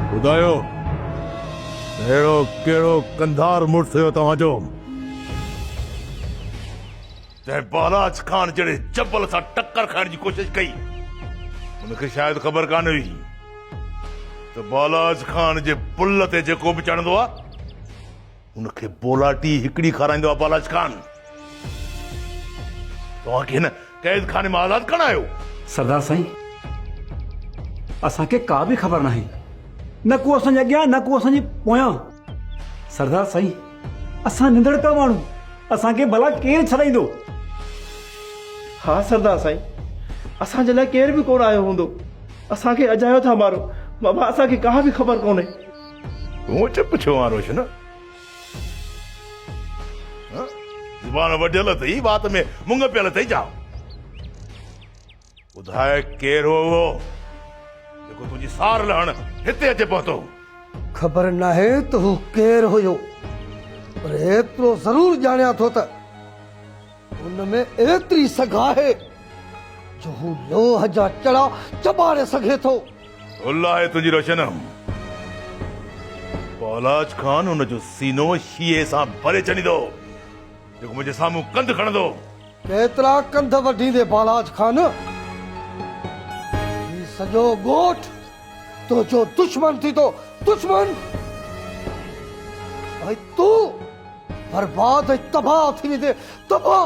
ॿुधायो अहिड़ो कहिड़ो कंधार मुड़ुस हुयो तव्हांजो जंहिं बालाज खान जहिड़े जबल सां टक्कर खाइण जी कोशिश कई? उनखे शायदि ख़बर कान हुई त बालाज खान जे पुल ते जेको बि चढ़ंदो आहे उनखे बोलाटी हिकिड़ी खाराईंदो आहे बालाज खान। तव्हांखे हिन कैद खाने मां आज़ाद करणु आहियो? सरदार साईं, असांखे का बि ख़बर नाहे, न को असांजे अॻियां न को असांजे पोयां। सरदार साईं, असां निंदड़का माण्हू, असांखे भला केरु छॾाईंदो? हाँ सरदार साईं, असांजे लाइ केर बि कोन आयो हूंदो। असांखे अजायो था मारो बाबा, असांखे का बि ख़बर कोन्हे। तूं चुप छो आहे रोशन? ज़ुबान वढियल अथई, बात में मुंग पियल अथई। जाओ ॿुधाए केरु हो उहो जेको तुंहिंजी सार लहण हिते अचे पहुतो? ख़बर नाहे त हू केरु हुयो, पर एतिरो ज़रूर ॼाणिया थो त हुन में एतिरी सघ आहे जो हू लोह जा चड़ा चॿाड़े सघे थो। अल्लाह आहे तुंहिंजी रोशनम। बालाज खान हुनजो सीनो शीए सां भरे छॾींदो जेको मुंहिंजे साम्हूं कंध खणंदो। केतिरा कंध वढींदे बालाज खान? ही सॼो ॻोठ तुंहिंजो दुश्मन थी तो, दुश्मन। ऐं तूं बर्बाद ऐं तबाह थी वेंदे, तबाह।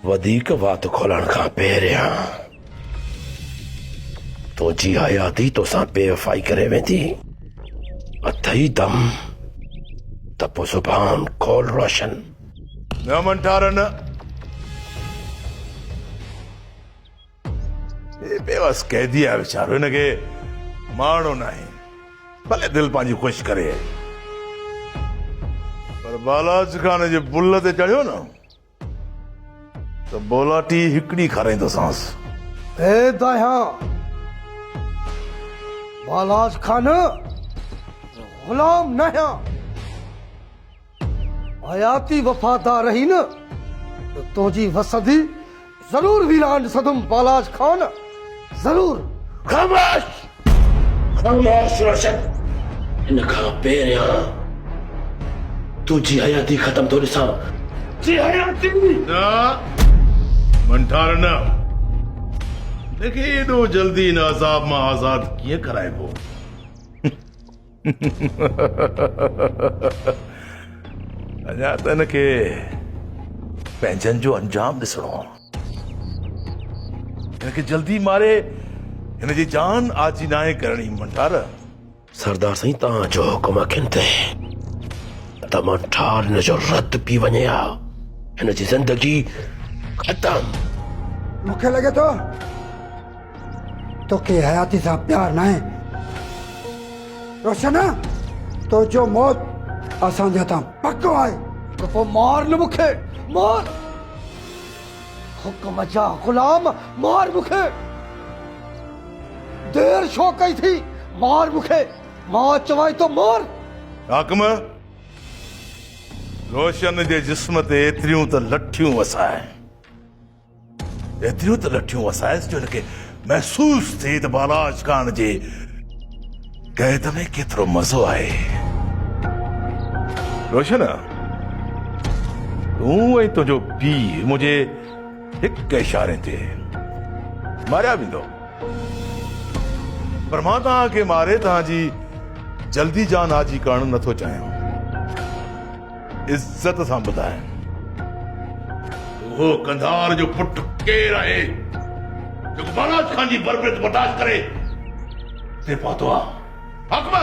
वधीक वात खोलण खां पहिरियां तुंहिंजी हयाती तोसां बेवफ़ाई करे वेंदी। अथई दम त पोइ ज़ुबान खोल रोशन। न मंठार न, हे बेवस कैदी आहे वीचारो, हिनखे मारणो नाहे। भले दिलि पंहिंजी ख़ुशि करे, पर बालाज खान जे बुल ते चढ़ियो न त बोलाटी हिकिड़ी खाराईंदोसांसि। ए दाया, बालाज खान गुलाम नया, हयाती वफादार रही न तो तुझी वसदी जरूर वीरान सदुम बालाज खान, जरूर। खामोश, खामोश रोशन। इन खां पहिरियां तुंहिंजी हयाती ख़तम थो ॾिसां। जी हयाती न मंठार न, देखे एॾो जल्दी इन अज़ाब मां आज़ाद कीअं कराइबो? अञा त हिनखे पंहिंजनि जो अंजाम ॾिसणो आहे। हिनखे जल्दी मारे हिनजी जान आजी नाहे करणी। मंठार, सरदार साईं, तव्हांजो हुकुम अखियुनि ते त मंठार हिन जो रत पी वञे हा। हिनजी ज़िंदगी ख़तम। मूंखे लॻे थो तोखे हयाती सां प्यार नाहे। रोशन, तुंहिंजो मौत असांजे हथां पको आहे। त पोइ मार न मूंखे, मार। हुकुम जा गुलाम, मार मूंखे। देर छो कई थी? मार मूंखे। मां चवाई तो मार। हाकम, रोशन जे जिस्म ते एतिरियूं त लठियूं वसाए, एतिरियूं त लठियूं वसाएसि जो हिनखे महसूस थिए त बालाज खान जे कैद में केतिरो मज़ो आहे। रोशन, तूं ऐं तुंहिंजो पीउ मुंहिंजे हिक इशारे ते मारिया वेंदो, पर मां तव्हांखे मारे तव्हांजी जल्दी जान आजी करणु नथो चाहियां। इज्जत सां ॿुधाए, उहो कंधार जो पुटु केरु आहे जेको बालाज खान जी बरबरीत बर्दाश्त करे हिते पहुतो आहे? हाकम,